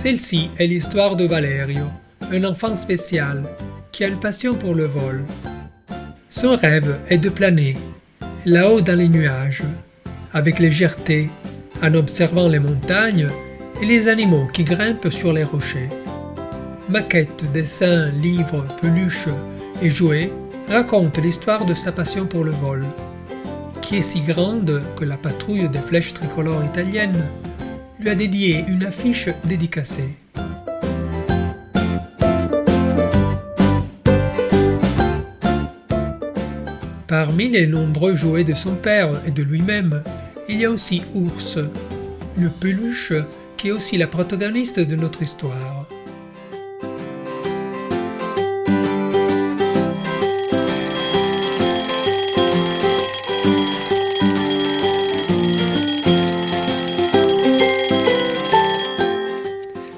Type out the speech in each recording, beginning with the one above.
Celle-ci est l'histoire de Valerio, un enfant spécial qui a une passion pour le vol. Son rêve est de planer, là-haut dans les nuages, avec légèreté, en observant les montagnes et les animaux qui grimpent sur les rochers. Maquettes, dessins, livres, peluches et jouets racontent l'histoire de sa passion pour le vol, qui est si grande que la patrouille des flèches tricolores italiennes lui a dédié une affiche dédicacée. Parmi les nombreux jouets de son père et de lui-même, il y a aussi Ours, une peluche qui est aussi la protagoniste de notre histoire.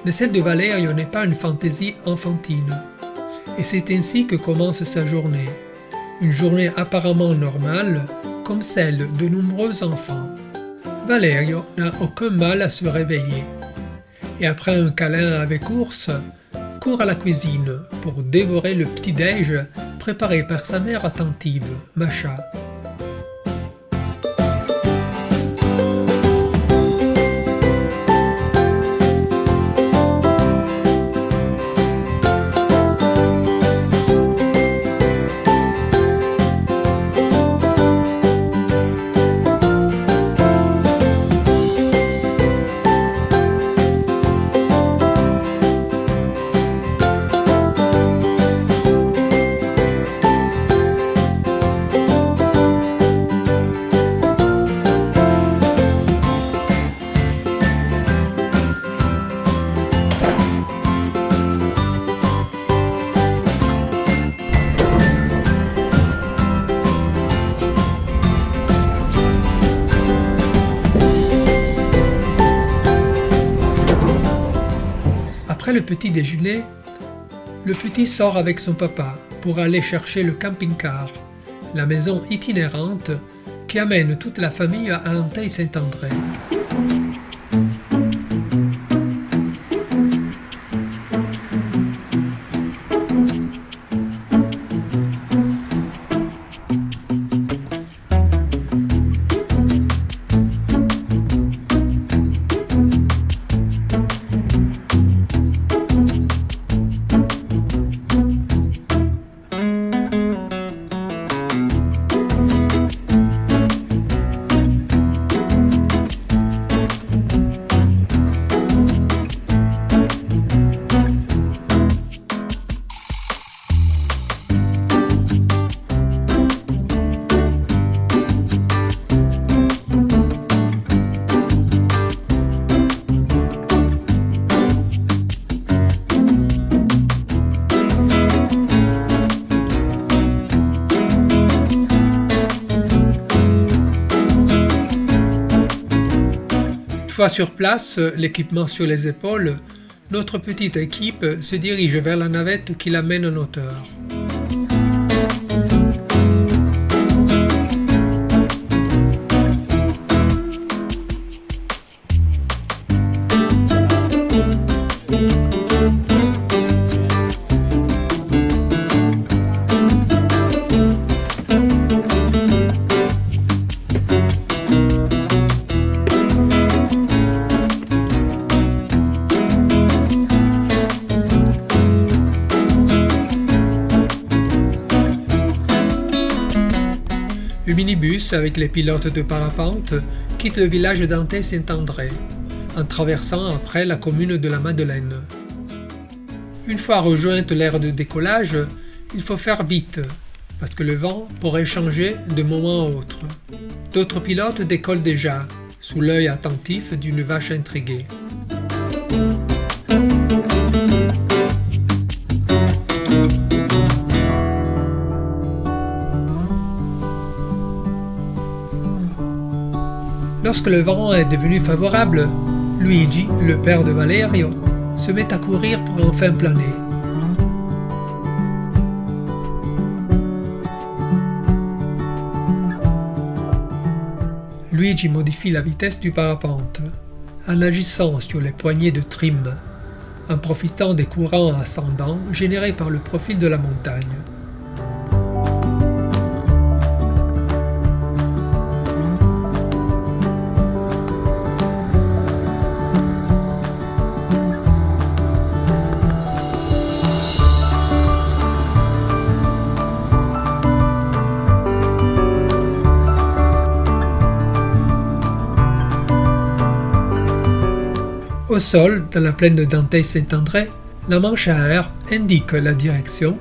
Mais celle de Valerio n'est pas une fantaisie enfantine, et c'est ainsi que commence sa journée. Une journée apparemment normale, comme celle de nombreux enfants. Valerio n'a aucun mal à se réveiller, et après un câlin avec Ours, court à la cuisine pour dévorer le petit-déj préparé par sa mère attentive, Masha. Après le petit déjeuner, le petit sort avec son papa pour aller chercher le camping-car, la maison itinérante qui amène toute la famille à Antheil-Saint-André. Une fois sur place, l'équipement sur les épaules, notre petite équipe se dirige vers la navette qui l'amène en hauteur. Le minibus avec les pilotes de parapente quitte le village d'Antheil-Saint-André, en traversant après la commune de la Madeleine. Une fois rejointe l'aire de décollage, il faut faire vite, parce que le vent pourrait changer de moment à autre. D'autres pilotes décollent déjà, sous l'œil attentif d'une vache intriguée. Lorsque le vent est devenu favorable, Luigi, le père de Valerio, se met à courir pour enfin planer. Luigi modifie la vitesse du parapente en agissant sur les poignées de trim en profitant des courants ascendants générés par le profil de la montagne. Au sol, dans la plaine de Dantès-Saint-André, la manche à air indique la direction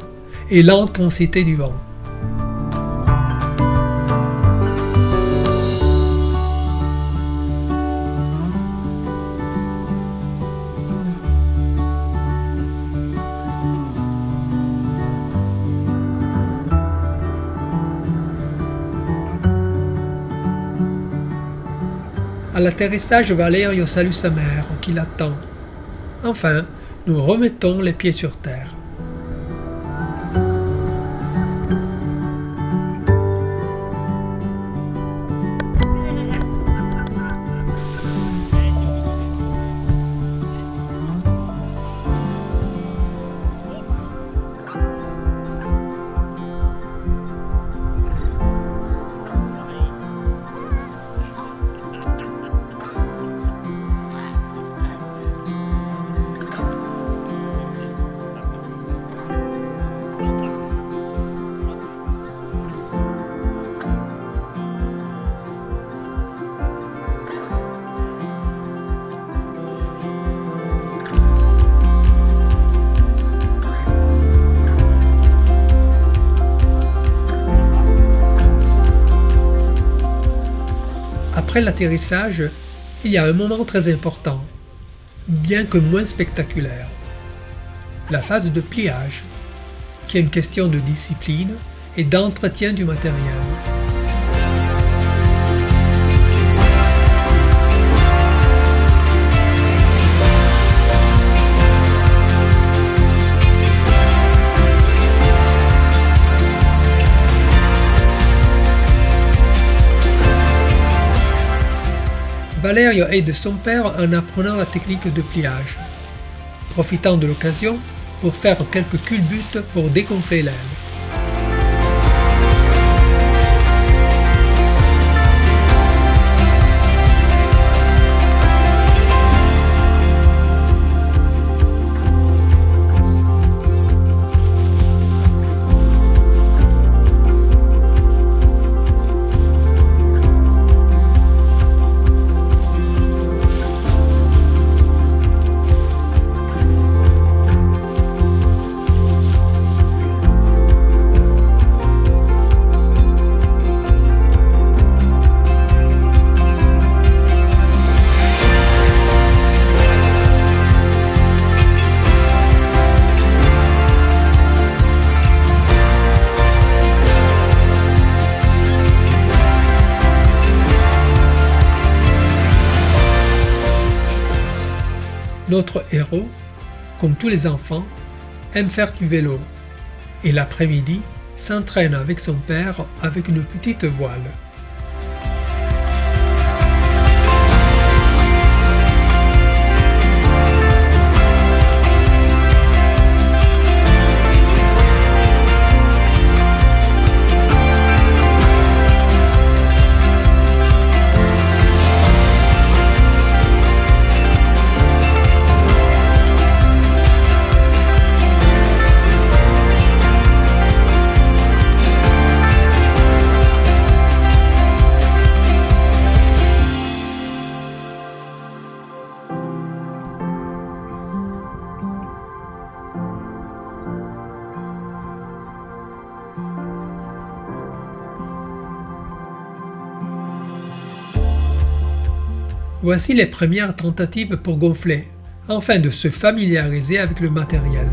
et l'intensité du vent. À l'atterrissage, Valerio salue sa mère qui l'attend. Enfin, nous remettons les pieds sur terre. Après l'atterrissage, il y a un moment très important, bien que moins spectaculaire. La phase de pliage, qui est une question de discipline et d'entretien du matériel. Valerio aide son père en apprenant la technique de pliage, profitant de l'occasion pour faire quelques culbutes pour dégonfler l'aile. Notre héros, comme tous les enfants, aime faire du vélo et l'après-midi s'entraîne avec son père avec une petite voile. Voici les premières tentatives pour gonfler, afin de se familiariser avec le matériel.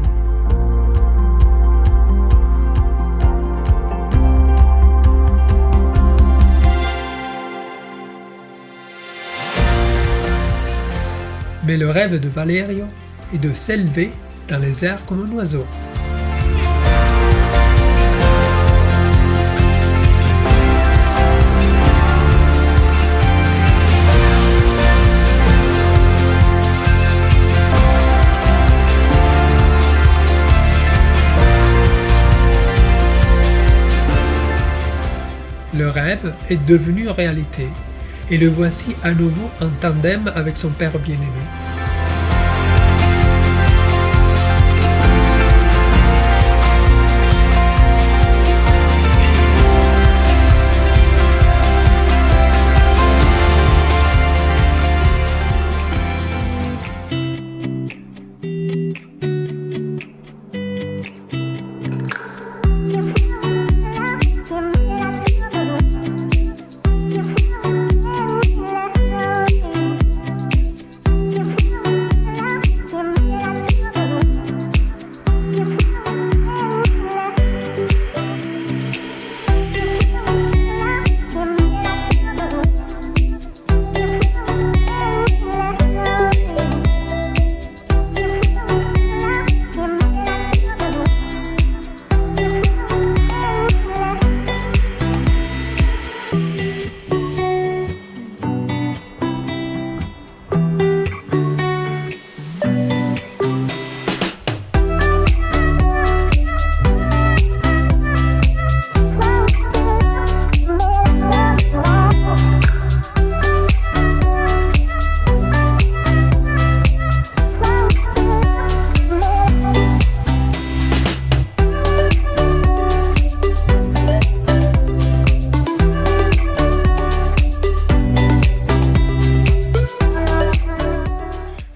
Mais le rêve de Valerio est de s'élever dans les airs comme un oiseau. rêve est devenu réalité, et le voici à nouveau en tandem avec son père bien-aimé.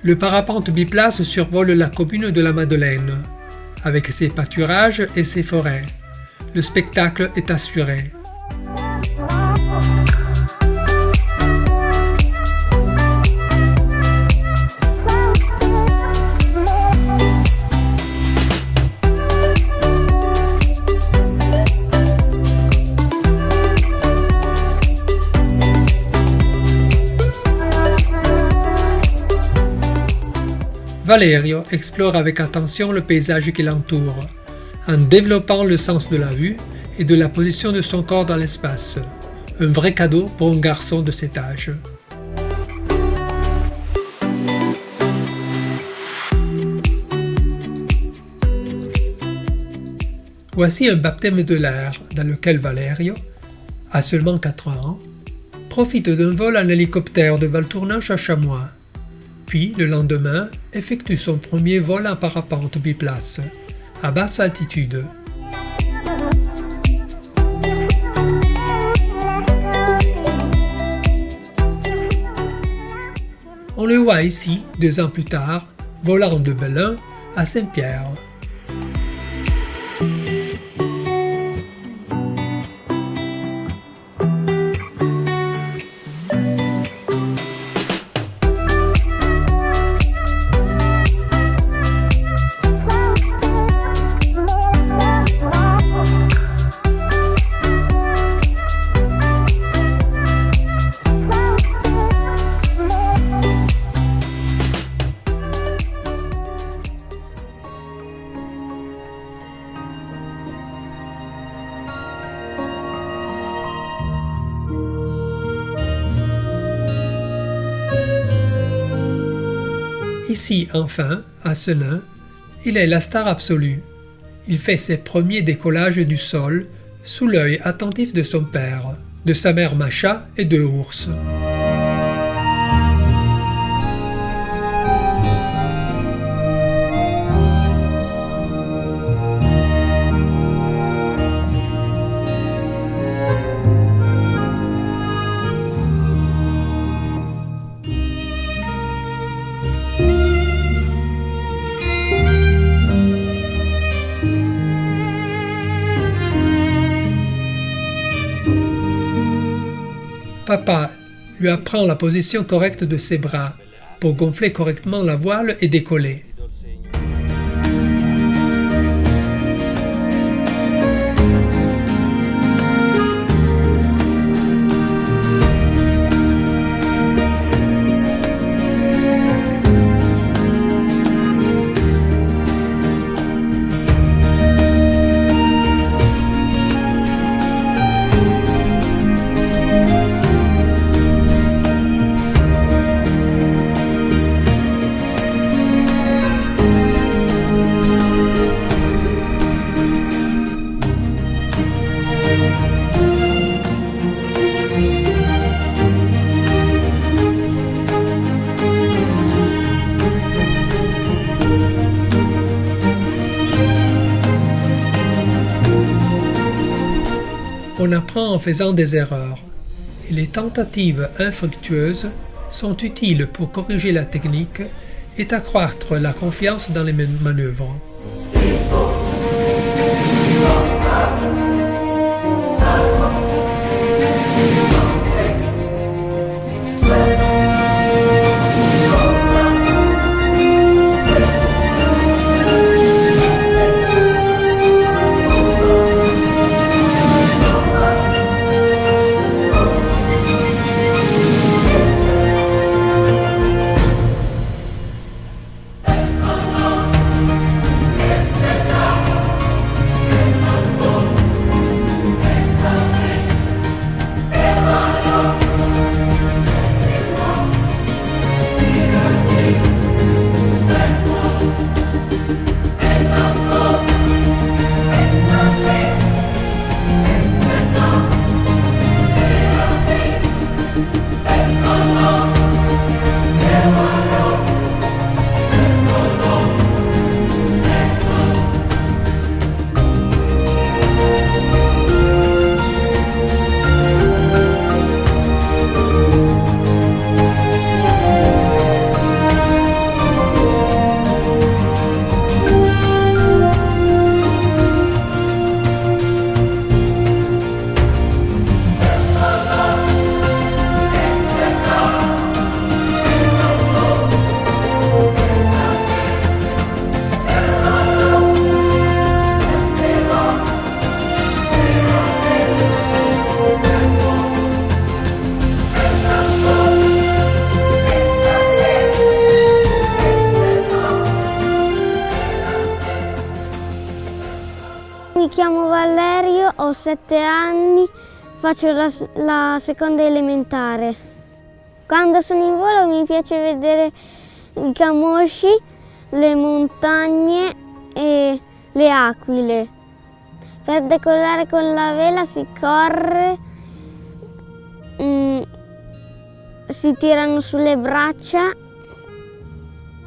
Le parapente biplace survole la commune de la Madeleine, avec ses pâturages et ses forêts. Le spectacle est assuré. Valerio explore avec attention le paysage qui l'entoure, en développant le sens de la vue et de la position de son corps dans l'espace. Un vrai cadeau pour un garçon de cet âge. Voici un baptême de l'air dans lequel Valerio, à seulement 4 ans, profite d'un vol en hélicoptère de Valtournenche à Chamois. Puis, le lendemain, effectue son premier vol en parapente biplace, à basse altitude. On le voit ici, 2 ans plus tard, volant de Belin à Saint-Pierre. Ici, enfin, à Senin, il est la star absolue. Il fait ses premiers décollages du sol sous l'œil attentif de son père, de sa mère Macha et de Ours. Papa lui apprend la position correcte de ses bras pour gonfler correctement la voile et décoller. On apprend en faisant des erreurs, et les tentatives infructueuses sont utiles pour corriger la technique et accroître la confiance dans les manœuvres. Mi chiamo Valerio, ho 7 anni, faccio la seconda elementare. Quando sono in volo mi piace vedere i camosci, le montagne e le aquile. Per decollare con la vela si corre, si tirano sulle braccia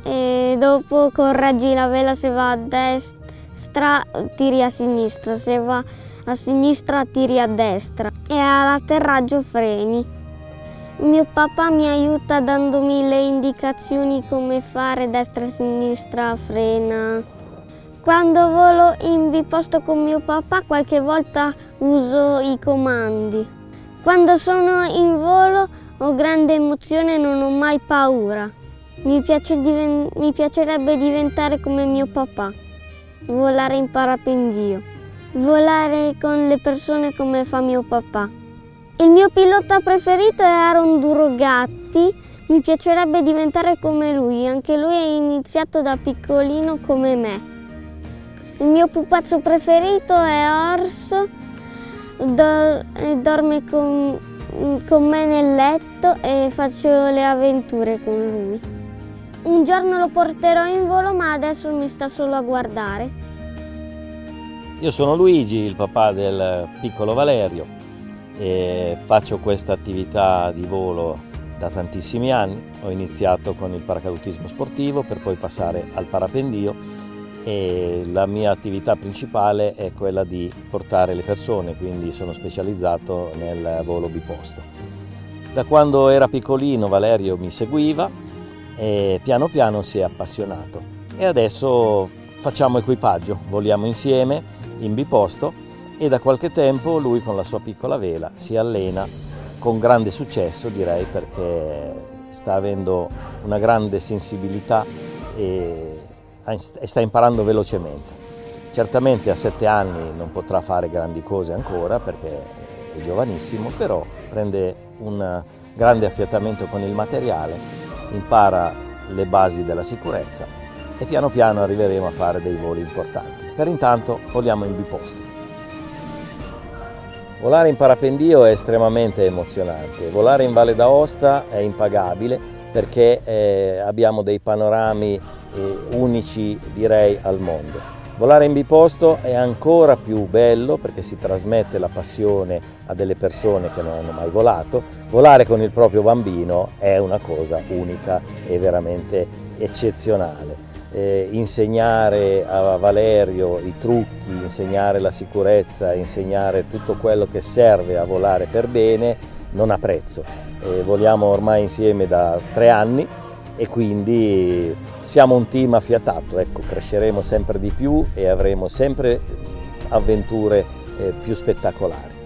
e dopo correggi la vela se va a destra. Tiri a sinistra, se va a sinistra tiri a destra e all'atterraggio freni. Mio papà mi aiuta dandomi le indicazioni come fare destra e sinistra, frena. Quando volo in biposto con mio papà qualche volta uso i comandi. Quando sono in volo ho grande emozione e non ho mai paura. Mi piacerebbe diventare come mio papà. Volare in parapendio, volare con le persone come fa mio papà. Il mio pilota preferito è Aaron Durogatti, mi piacerebbe diventare come lui, anche lui è iniziato da piccolino come me. Il mio pupazzo preferito è Orso, dorme con me nel letto e faccio le avventure con lui. Un giorno lo porterò in volo, ma adesso mi sta solo a guardare. Io sono Luigi, il papà del piccolo Valerio, e faccio questa attività di volo da tantissimi anni. Ho iniziato con il paracadutismo sportivo per poi passare al parapendio e la mia attività principale è quella di portare le persone, quindi sono specializzato nel volo biposto. Da quando era piccolino Valerio mi seguiva e piano piano si è appassionato e adesso facciamo equipaggio, voliamo insieme in biposto e da qualche tempo lui con la sua piccola vela si allena con grande successo, direi, perché sta avendo una grande sensibilità e sta imparando velocemente. Certamente a 7 anni non potrà fare grandi cose ancora perché è giovanissimo, però prende un grande affiatamento con il materiale, impara le basi della sicurezza e piano piano arriveremo a fare dei voli importanti. Per intanto voliamo in biposto. Volare in parapendio è estremamente emozionante, volare in Valle d'Aosta è impagabile perché abbiamo dei panorami unici, direi, al mondo. Volare in biposto è ancora più bello perché si trasmette la passione a delle persone che non hanno mai volato. Volare con il proprio bambino è una cosa unica e veramente eccezionale. insegnare a Valerio i trucchi, insegnare la sicurezza, insegnare tutto quello che serve a volare per bene non ha prezzo. Voliamo ormai insieme da 3 anni e quindi siamo un team affiatato, ecco, cresceremo sempre di più e avremo sempre avventure più spettacolari.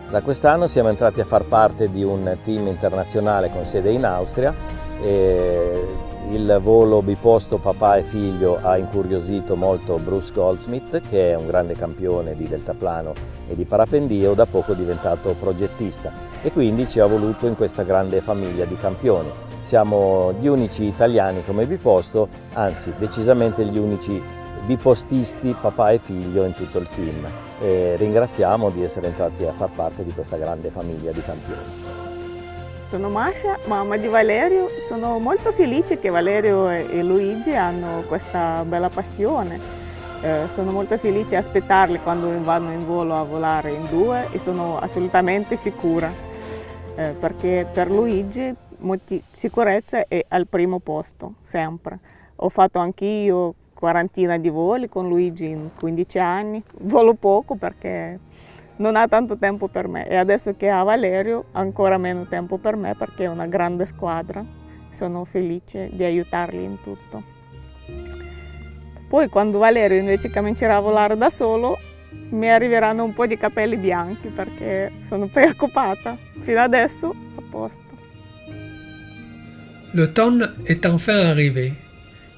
Da quest'anno siamo entrati a far parte di un team internazionale con sede in Austria. Il volo biposto papà e figlio ha incuriosito molto Bruce Goldsmith, che è un grande campione di deltaplano e di parapendio, da poco diventato progettista, e quindi ci ha voluto in questa grande famiglia di campioni. Siamo gli unici italiani come biposto, anzi decisamente gli unici bipostisti papà e figlio in tutto il team, e ringraziamo di essere entrati a far parte di questa grande famiglia di campioni. Sono Masha, mamma di Valerio. Sono molto felice che Valerio e Luigi hanno questa bella passione. Sono molto felice a aspettarli quando vanno in volo a volare in 2 e sono assolutamente sicura, perché per Luigi sicurezza è al primo posto, sempre. Ho fatto anch'io 40 di voli con Luigi in 15 anni, volo poco perché non ha tanto tempo per me, e adesso che ha Valerio ancora meno tempo per me perché è una grande squadra. Sono felice di aiutarli in tutto. Poi quando Valerio invece comincerà a volare da solo mi arriveranno un po' di capelli bianchi perché sono preoccupata. Fino adesso a posto. L'automne est enfin arrivé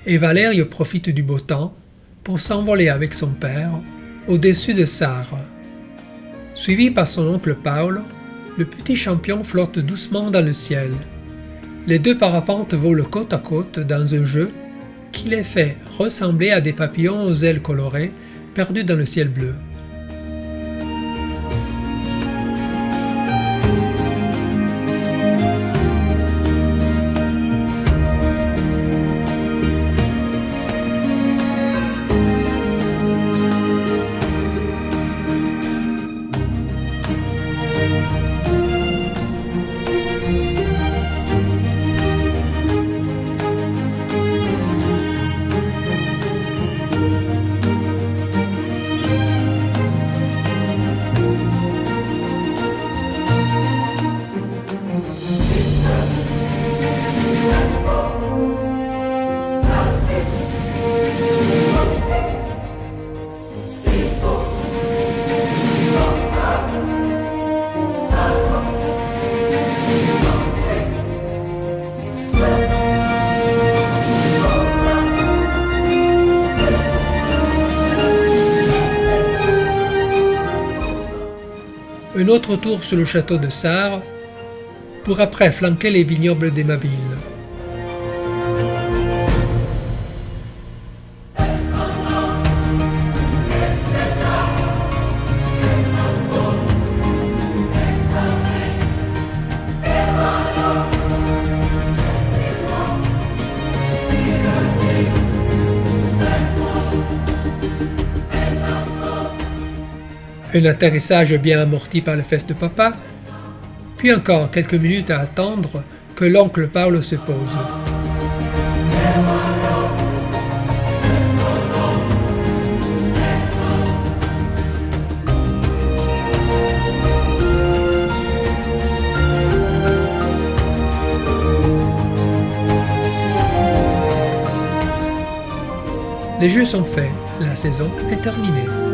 et Valerio profite du beau temps pour s'envoler avec son père au-dessus de Sarre. Suivi par son oncle Paolo, le petit champion flotte doucement dans le ciel. Les 2 parapentes volent côte à côte dans un jeu qui les fait ressembler à des papillons aux ailes colorées perdus dans le ciel bleu. Un autre tour sur le château de Sarre, pour après flanquer les vignobles des Mabille. Un atterrissage bien amorti par les fesses de papa, puis encore quelques minutes à attendre que l'oncle Paolo se pose. Les jeux sont faits, la saison est terminée.